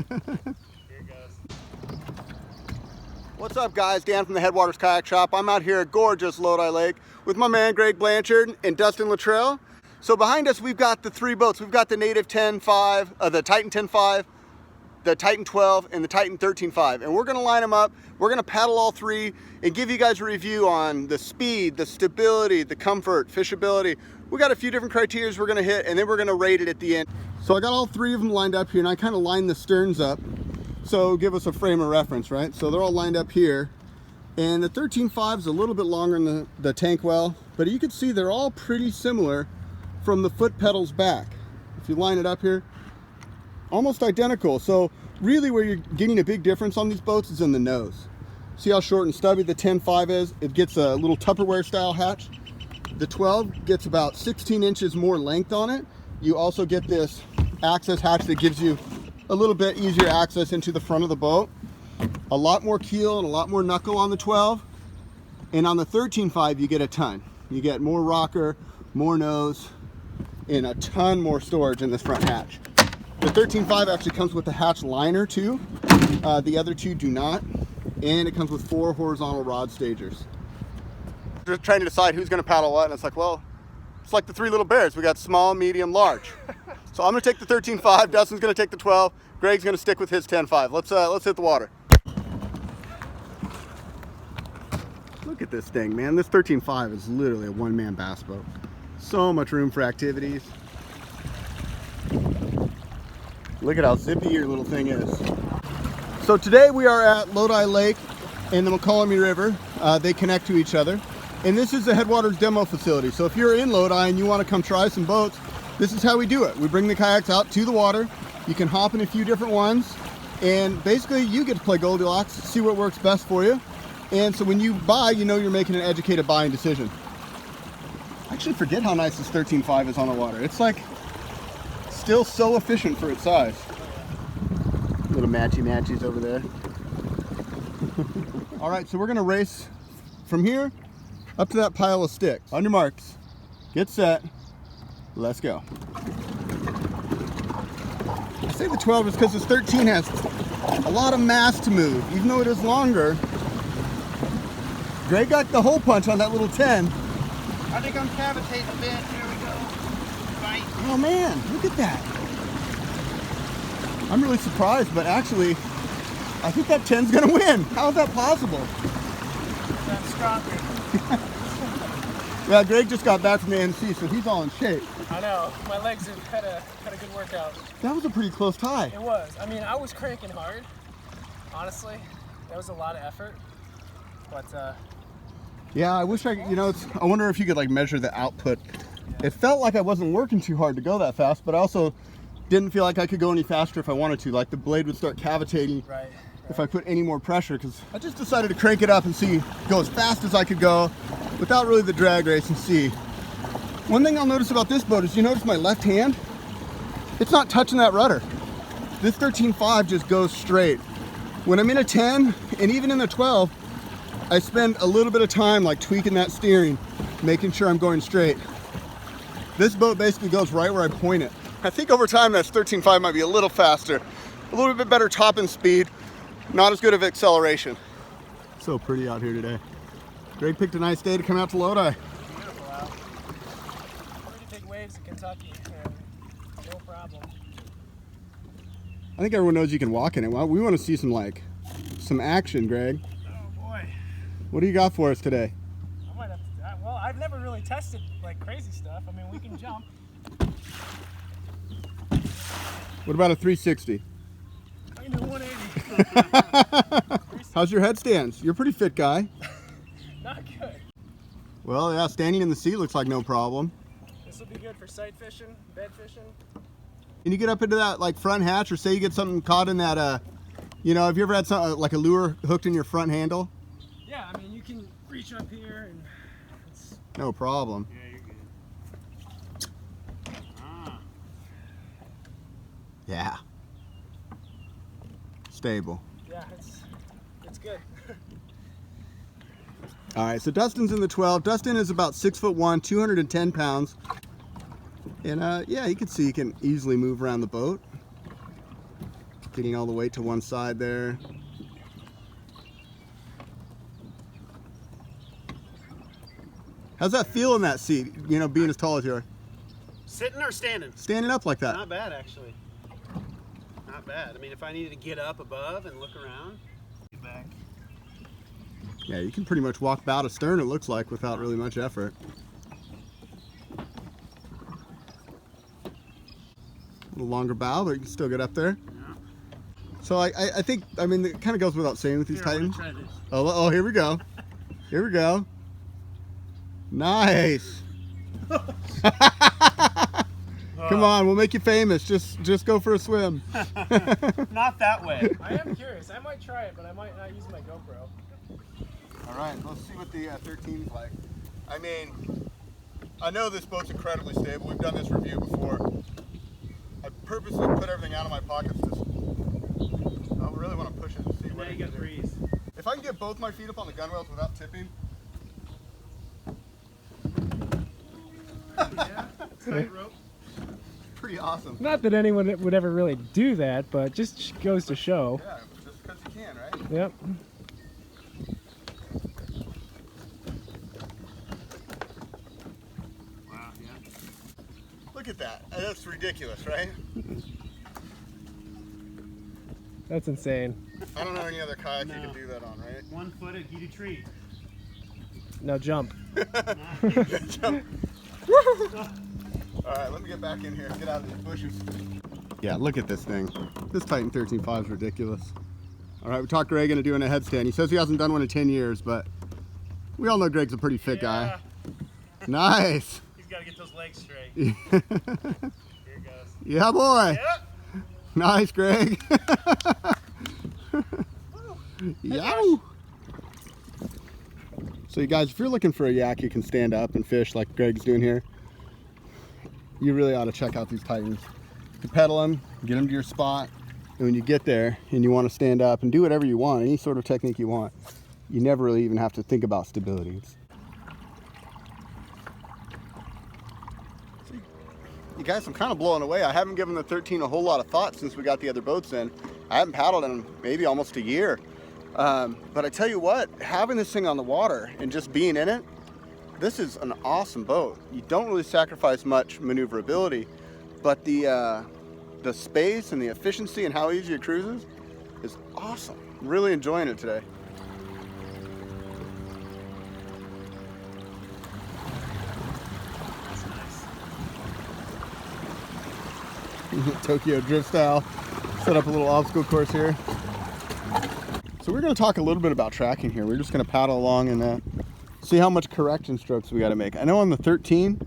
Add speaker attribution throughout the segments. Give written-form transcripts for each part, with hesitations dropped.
Speaker 1: Here it goes.
Speaker 2: What's up, guys? Dan from the Headwaters Kayak Shop. I'm out here at gorgeous Lodi Lake with my man Greg Blanchard and Dustin Luttrell. So behind us, we've got the three boats. We've got the Native 10.5, the Titan 10.5, the Titan 12, and the Titan 13.5. And we're gonna line them up. We're gonna paddle all three and give you guys a review on the speed, the stability, the comfort, fishability. We got a few different criteria we're gonna hit, and then we're gonna rate it at the end. So I got all three of them lined up here, and I kind of lined the sterns up. So give us a frame of reference, right? So they're all lined up here. And the 13.5 is a little bit longer than the tank well, but you can see they're all pretty similar from the foot pedals back. If you line it up here, almost identical. So really where you're getting a big difference on these boats is in the nose. See how short and stubby the 10.5 is? It gets a little Tupperware style hatch. The 12 gets about 16 inches more length on it. You also get this access hatch that gives you a little bit easier access into the front of the boat. A lot more keel and a lot more knuckle on the 12. And on the 13.5 you get a ton. You get more rocker, more nose, and a ton more storage in this front hatch. The 13.5 actually comes with a hatch liner too. The other two do not. And it comes with 4 horizontal rod stagers. Just trying to decide who's gonna paddle what, and it's like, well, it's like the three little bears. We got small, medium, large. So I'm gonna take the 13.5, Dustin's gonna take the 12, Greg's gonna stick with his 10.5. Let's hit the water. Look at this thing, man. This 13.5 is literally a one-man bass boat. So much room for activities. Look at how zippy your little thing is. So today we are at Lodi Lake and the McCollum River. They connect to each other. And this is the Headwaters demo facility. So if you're in Lodi and you want to come try some boats, this is how we do it. We bring the kayaks out to the water. You can hop in a few different ones. And basically you get to play Goldilocks, see what works best for you. And so when you buy, you know you're making an educated buying decision. I actually forget how nice this 13.5 is on the water. It's like still so efficient for its size. Little matchy-matchies over there. All right, so we're gonna race from here up to that pile of sticks. On your marks, get set, let's go. I say the 12 is because this 13 has a lot of mass to move, even though it is longer. Greg got the hole punch on that little 10.
Speaker 1: I think I'm cavitating a bit. Here we go. Right.
Speaker 2: Oh man, look at that. I'm really surprised, but actually, I think that 10's gonna win. How is that possible?
Speaker 1: That's stronger.
Speaker 2: Yeah, Greg just got back from the MC, so he's all in shape.
Speaker 1: I know. My legs have had a good workout.
Speaker 2: That was a pretty close tie.
Speaker 1: It was. I mean, I was cranking hard. Honestly, that was a lot of effort. But
Speaker 2: yeah, I wish I I wonder if you could like measure the output. It felt like I wasn't working too hard to go that fast, but I also didn't feel like I could go any faster if I wanted to. Like the blade would start cavitating if I put any more pressure, because I just decided to crank it up and go as fast as I could go without really the drag race and see. One thing I'll notice about this boat is you notice my left hand, it's not touching that rudder. This 13.5 just goes straight. When I'm in a 10 and even in the 12, I spend a little bit of time like tweaking that steering, making sure I'm going straight. This boat basically goes right where I point it. I think over time that 13.5 might be a little faster, a little bit better top end speed, not as good of acceleration. So pretty out here today. Greg picked a nice day to come out to Lodi.
Speaker 1: beautiful out. Pretty big waves in Kentucky, and no problem.
Speaker 2: I think everyone knows you can walk in it. Well, we want to see some action, Greg.
Speaker 1: Oh boy.
Speaker 2: What do you got for us today?
Speaker 1: I might have to, well, I've never really tested like crazy stuff. I mean, we can jump.
Speaker 2: What about a 360?
Speaker 1: I can do 180.
Speaker 2: How's your headstands? You're a pretty fit guy.
Speaker 1: Not good.
Speaker 2: Well, yeah, standing in the sea looks like no problem.
Speaker 1: This will be good for sight fishing, bed fishing.
Speaker 2: Can you get up into that like front hatch, or say you get something caught in that, have you ever had something like a lure hooked in your front handle?
Speaker 1: Yeah, I mean, you can reach up here and it's...
Speaker 2: No problem.
Speaker 1: Yeah, you're good. Ah.
Speaker 2: Yeah. Stable.
Speaker 1: Yeah, it's good.
Speaker 2: All right, so Dustin's in the 12. Dustin is about 6'1", 210 pounds. And yeah, you can see he can easily move around the boat. Getting all the weight to one side there. How's that feel in that seat, you know, being as tall as you are?
Speaker 1: Sitting or standing?
Speaker 2: Standing up like that.
Speaker 1: Not bad, actually. Not bad. I mean, if I needed to get up above and look around, get back.
Speaker 2: Yeah, you can pretty much walk bow to stern, it looks like, without really much effort. A little longer bow, but you can still get up there. Yeah. So I think, I mean, it kind of goes without saying with these Titans. Oh, here we go. Here we go. Nice. Come on, we'll make you famous. Just go for a swim.
Speaker 1: Not that way. I am curious. I might try it, but I might not use my GoPro.
Speaker 2: All right, let's see what the 13's like. I mean, I know this boat's incredibly stable. We've done this review before. I purposely put everything out of my pockets. I really want to push it and see what it can do. Breeze. If I can get both my feet up on the gunwales without tipping.
Speaker 1: Yeah, tight rope.
Speaker 2: Pretty awesome.
Speaker 3: Not that anyone would ever really do that, but just goes to show.
Speaker 2: Yeah, just because you can, right?
Speaker 3: Yep.
Speaker 1: Wow, yeah.
Speaker 2: Look at that. That's ridiculous, right?
Speaker 3: That's insane.
Speaker 2: I don't know any other kayak you can do that on, right?
Speaker 1: 1-footed heated tree.
Speaker 3: Now jump.
Speaker 2: Jump. Alright, let me get back in here. Get out of these bushes. Yeah, look at this thing. This Titan 13.5 is ridiculous. Alright, we talked Greg into doing a headstand. He says he hasn't done one in 10 years, but we all know Greg's a pretty fit guy. Nice.
Speaker 1: He's got to get those legs straight. Here it goes.
Speaker 2: Yeah, boy.
Speaker 1: Yep.
Speaker 2: Nice, Greg. Yow. So you guys, if you're looking for a yak you can stand up and fish like Greg's doing here, you really ought to check out these Titans. You can pedal them, get them to your spot, and when you get there and you want to stand up and do whatever you want, any sort of technique you want, you never really even have to think about stability. You guys, I'm kind of blown away. I haven't given the 13 a whole lot of thought since we got the other boats in. I haven't paddled in maybe almost a year. But I tell you what, having this thing on the water and just being in it, this is an awesome boat. You don't really sacrifice much maneuverability, but the space and the efficiency and how easy it cruises is awesome. I'm really enjoying it today. Tokyo drift style. Set up a little obstacle course here. So we're going to talk a little bit about tracking here. We're just going to paddle along and see how much correction strokes we got to make. I know on the 13,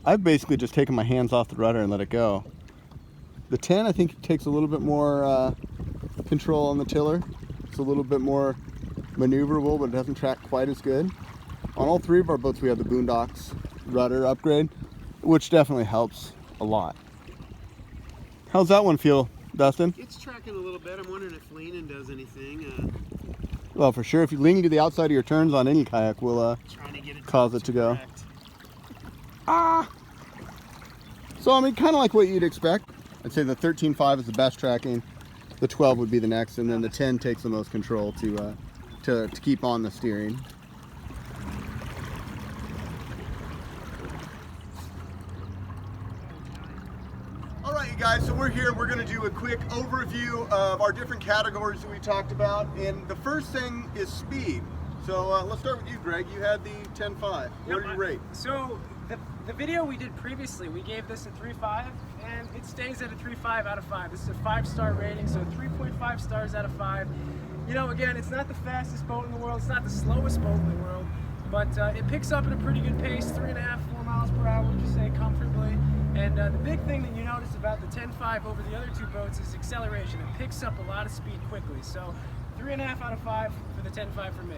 Speaker 2: I've basically just taken my hands off the rudder and let it go. The 10, I think, takes a little bit more control on the tiller. It's a little bit more maneuverable, but it doesn't track quite as good. On all three of our boats, we have the Boondocks rudder upgrade, which definitely helps a lot. How's that one feel, Dustin?
Speaker 1: It's tracking a little bit. I'm wondering if leaning does anything.
Speaker 2: Well, for sure, if you're leaning to the outside of your turns on any kayak, will cause it to go. So, I mean, kind of like what you'd expect. I'd say the 13.5 is the best tracking. The 12 would be the next, and then the 10 takes the most control to keep on the steering. All right, you guys, so we're here. We're going to do a quick overview of our different categories that we talked about. And the first thing is speed. So let's start with you, Greg. You had the 10.5. What do you rate?
Speaker 3: So the video we did previously, we gave this a 3.5, and it stays at a 3.5 out of 5. This is a 5-star rating, so 3.5 stars out of 5. You know, again, it's not the fastest boat in the world. It's not the slowest boat in the world, but it picks up at a pretty good pace, 3.5, 4 miles per hour, would you say, comfortably. And the big thing that you notice about the 10.5 over the other two boats is acceleration. It picks up a lot of speed quickly. So 3.5 out of 5 for the 10.5 for me.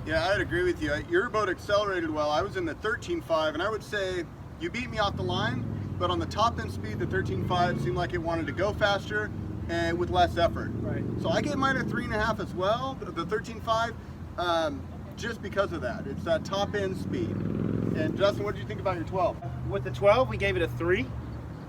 Speaker 2: Yeah, I'd agree with you. Your boat accelerated well. I was in the 13.5, and I would say you beat me off the line, but on the top end speed, the 13.5 seemed like it wanted to go faster and with less effort.
Speaker 3: Right.
Speaker 2: So I gave mine a 3.5 as well, the 13.5, just because of that. It's that top end speed. And Justin, what did you think about your 12?
Speaker 1: With the 12, we gave it a 3.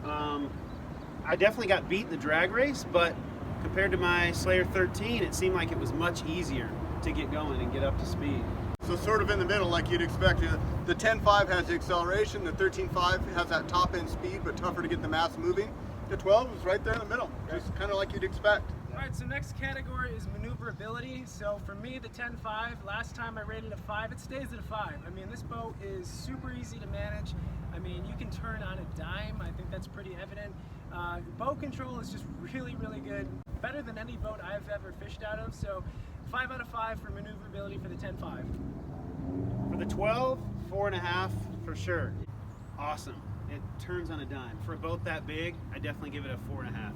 Speaker 1: I definitely got beat in the drag race, but
Speaker 4: compared to my Slayer 13, it seemed like it was much easier to get going and get up to speed.
Speaker 2: So sort of in the middle, like you'd expect. The 10.5 has the acceleration, the 13.5 has that top end speed, but tougher to get the mass moving. The 12 is right there in the middle, just kind of like you'd expect.
Speaker 3: All right, so next category is maneuverability. So for me, the 10.5, last time I rated a 5, it stays at a 5. I mean, this boat is super easy to manage. I mean, you can turn on a dime. I think that's pretty evident. Boat control is just really, really good. Better than any boat I've ever fished out of. So 5 out of 5 for maneuverability for the 10.5.
Speaker 4: For the 12, 4.5 for sure. Awesome. It turns on a dime. For a boat that big, I definitely give it a 4.5.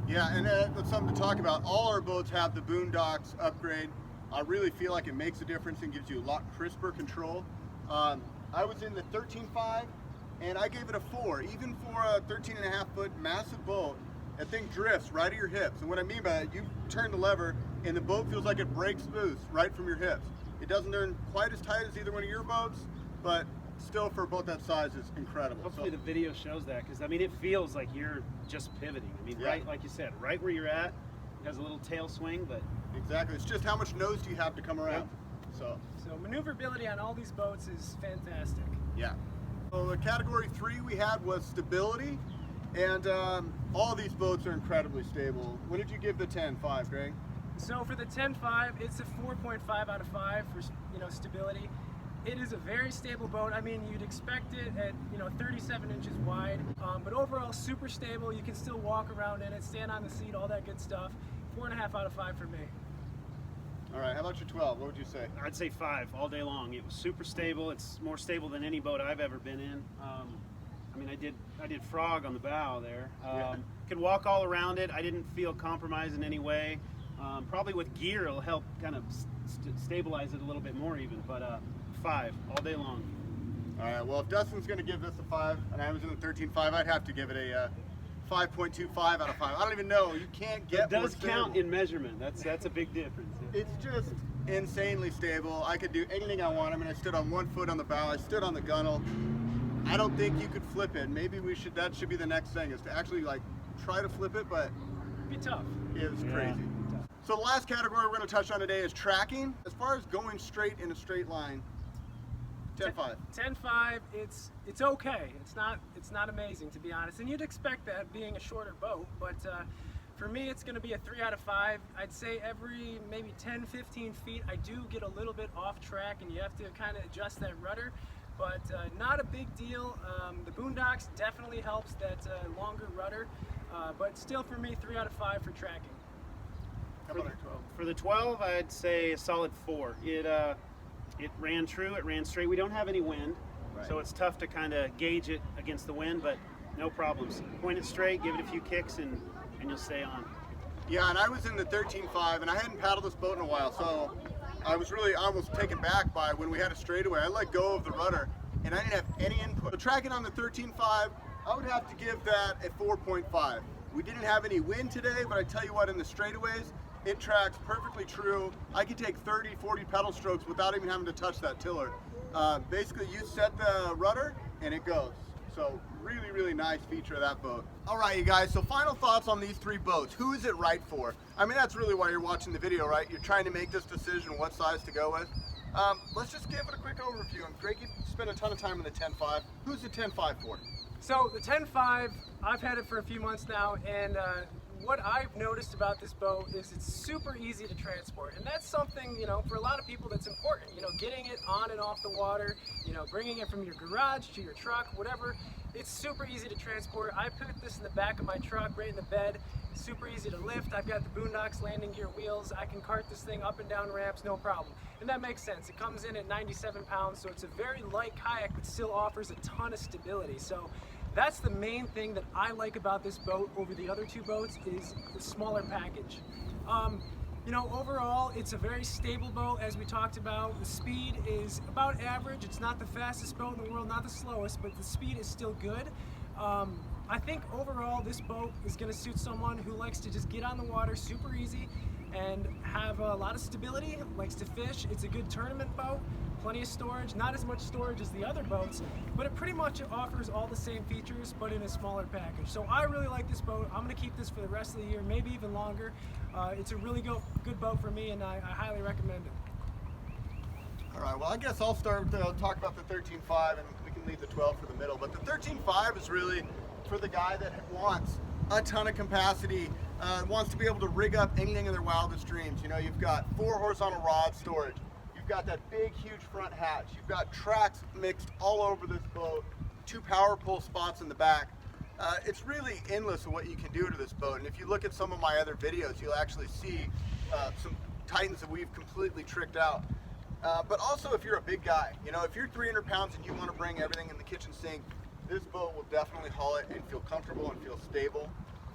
Speaker 2: Yeah, and that's something to talk about. All our boats have the Boondocks upgrade. I really feel like it makes a difference and gives you a lot crisper control. I was in the 13.5 and I gave it a 4. Even for a 13.5 foot massive boat, that thing drifts right at your hips. And what I mean by that, you turn the lever and the boat feels like it breaks loose right from your hips. It doesn't turn quite as tight as either one of your boats, but still for a boat that size is incredible.
Speaker 4: Hopefully the video shows that, because I mean it feels like you're just pivoting. I mean, right, like you said, right where you're at. It has a little tail swing, but
Speaker 2: exactly. It's just how much nose do you have to come around.
Speaker 3: So maneuverability on all these boats is fantastic.
Speaker 2: Yeah. So the category 3 we had was stability, and all these boats are incredibly stable. What did you give the 10.5, Greg?
Speaker 3: So for the 10.5, it's a 4.5 out of 5 for stability. It is a very stable boat. I mean, you'd expect it at 37 inches wide, but overall super stable. You can still walk around in it, stand on the seat, all that good stuff. 4.5 out of 5 for me.
Speaker 2: All right, how about your 12? What would you say?
Speaker 4: I'd say 5 all day long. It was super stable. It's more stable than any boat I've ever been in. I mean, I did frog on the bow there. Could walk all around it. I didn't feel compromised in any way. Probably with gear, it'll help kind of stabilize it a little bit more even, but 5 all day long.
Speaker 2: All right, well, if Dustin's going to give this a 5 and I was in the 13.5, I'd have to give it a 5.25 out of 5. I don't even know. You can't get more
Speaker 4: It does count in measurement. That's a big difference. Yeah.
Speaker 2: It's just insanely stable. I could do anything I want. I mean, I stood on one foot on the bow. I stood on the gunnel. I don't think you could flip it. Maybe that should be the next thing, is to actually like try to flip it, but
Speaker 3: It'd be tough.
Speaker 2: it was crazy. So the last category we're going to touch on today is tracking. As far as going straight in a straight line, 10.5.
Speaker 3: 10.5, it's okay. It's not amazing, to be honest. And you'd expect that being a shorter boat, but for me it's going to be a 3 out of 5. I'd say every maybe 10-15 feet I do get a little bit off track and you have to kind of adjust that rudder, but not a big deal. The Boondocks definitely helps that longer rudder, but still for me 3 out of 5 for tracking.
Speaker 2: How about our 12?
Speaker 4: For the 12, I'd say a solid 4. It ran true, it ran straight. We don't have any wind, so it's tough to kind of gauge it against the wind, but no problems. Point it straight, give it a few kicks, and you'll stay on.
Speaker 2: Yeah, and I was in the 13.5, and I hadn't paddled this boat in a while, so I was really almost taken back by when we had a straightaway. I let go of the rudder, and I didn't have any input. So tracking on the 13.5, I would have to give that a 4.5. We didn't have any wind today, but I tell you what, in the straightaways, it tracks perfectly true. I could take 30, 40 pedal strokes without even having to touch that tiller. Basically, you set the rudder and it goes. So really, really nice feature of that boat. All right, you guys, so final thoughts on these 3 boats. Who is it right for? I mean, that's really why you're watching the video, right? You're trying to make this decision what size to go with. Let's just give it a quick overview. And Greg, you spent a ton of time in the 10.5. Who's the 10.5 for?
Speaker 3: So the 10.5, I've had it for a few months now, and what I've noticed about this boat is it's super easy to transport, and that's something, for a lot of people that's important, getting it on and off the water, bringing it from your garage to your truck, whatever. It's super easy to transport. I put this in the back of my truck, right in the bed. It's super easy to lift. I've got the Boondocks landing gear wheels. I can cart this thing up and down ramps, no problem. And that makes sense. It comes in at 97 pounds, so it's a very light kayak, but still offers a ton of stability. So that's the main thing that I like about this boat over the other 2 boats, is the smaller package. Overall, it's a very stable boat, as we talked about. The speed is about average. It's not the fastest boat in the world, not the slowest, but the speed is still good. I think overall this boat is going to suit someone who likes to just get on the water super easy and have a lot of stability, likes to fish. It's a good tournament boat. plenty of storage, not as much storage as the other boats, but it pretty much offers all the same features, but in a smaller package. So I really like this boat. I'm going to keep this for the rest of the year, maybe even longer. It's a really good boat for me, and I highly recommend it.
Speaker 2: All right, well, I guess I'll start with talk about the 13.5, and we can leave the 12 for the middle. But the 13.5 is really for the guy that wants a ton of capacity, wants to be able to rig up anything in their wildest dreams. You know, you've got 4 horizontal rod storage. You've got that big, huge front hatch. You've got tracks mixed all over this boat, 2 power pull spots in the back. It's really endless of what you can do to this boat. And if you look at some of my other videos, you'll actually see some Titans that we've completely tricked out. But also if you're a big guy, you know, if you're 300 pounds and you want to bring everything in the kitchen sink, this boat will definitely haul it and feel comfortable and feel stable.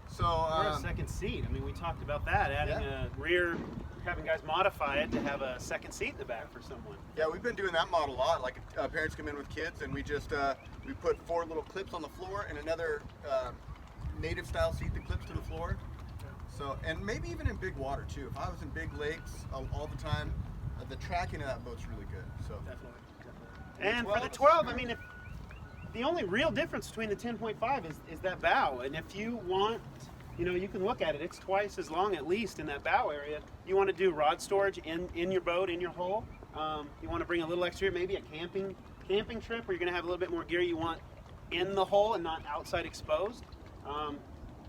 Speaker 2: So
Speaker 4: or a second seat. I mean, we talked about that, adding a rear, having guys modify it to have a second seat in the back for someone.
Speaker 2: Yeah, we've been doing that model a lot. Like parents come in with kids, and we just we put 4 little clips on the floor and another native style seat that clips to the floor. So, and maybe even in big water too. If I was in big lakes all the time, the tracking of that boat's really good. So
Speaker 3: Definitely.
Speaker 4: And for the 12, I mean, if the only real difference between the 10.5 is that bow. And if you want, you know, you can look at it, it's twice as long at least in that bow area. You want to do rod storage in your boat, in your hull. You want to bring a little extra, maybe a camping trip where you're going to have a little bit more gear you want in the hull and not outside exposed.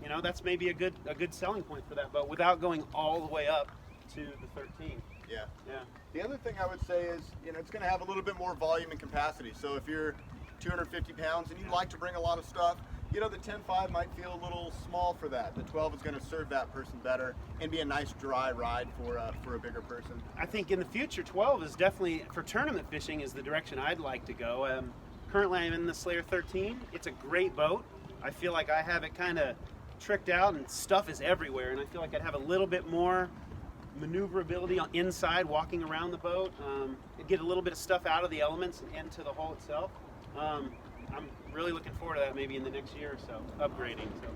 Speaker 4: You know, that's maybe a good selling point for that boat without going all the way up to the 13.
Speaker 2: yeah.
Speaker 4: Yeah.
Speaker 2: The other thing I would say is, you know, it's going to have a little bit more volume and capacity. So if you're 250 pounds and you like to bring a lot of stuff, you know, the 10.5 might feel a little small for that. The 12 is going to serve that person better and be a nice dry ride for a bigger person.
Speaker 4: I think in the future, 12 is definitely, for tournament fishing, is the direction I'd like to go. Currently I'm in the Slayer 13. It's a great boat. I feel like I have it kind of tricked out and stuff is everywhere, and I feel like I'd have a little bit more maneuverability on inside, walking around the boat. Get a little bit of stuff out of the elements and into the hull itself. I'm really looking forward to that maybe in the next year or so, upgrading. So.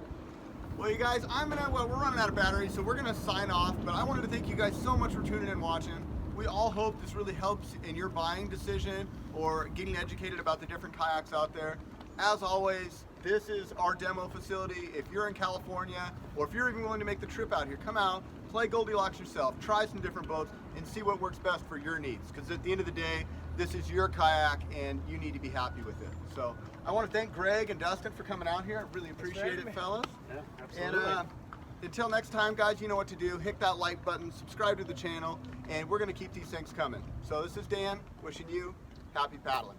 Speaker 2: Well, you guys, we're running out of battery, so we're gonna sign off, but I wanted to thank you guys so much for tuning in and watching. We all hope this really helps in your buying decision or getting educated about the different kayaks out there. As always, this is our demo facility. If you're in California, or if you're even willing to make the trip out here, come out, play Goldilocks yourself, try some different boats, and see what works best for your needs. Because at the end of the day, this is your kayak, and you need to be happy with it. So I want to thank Greg and Dustin for coming out here. I really appreciate it, fellas.
Speaker 4: Yeah, absolutely.
Speaker 2: And until next time, guys, you know what to do. Hit that like button, subscribe to the channel, and we're going to keep these things coming. So this is Dan, wishing you happy paddling.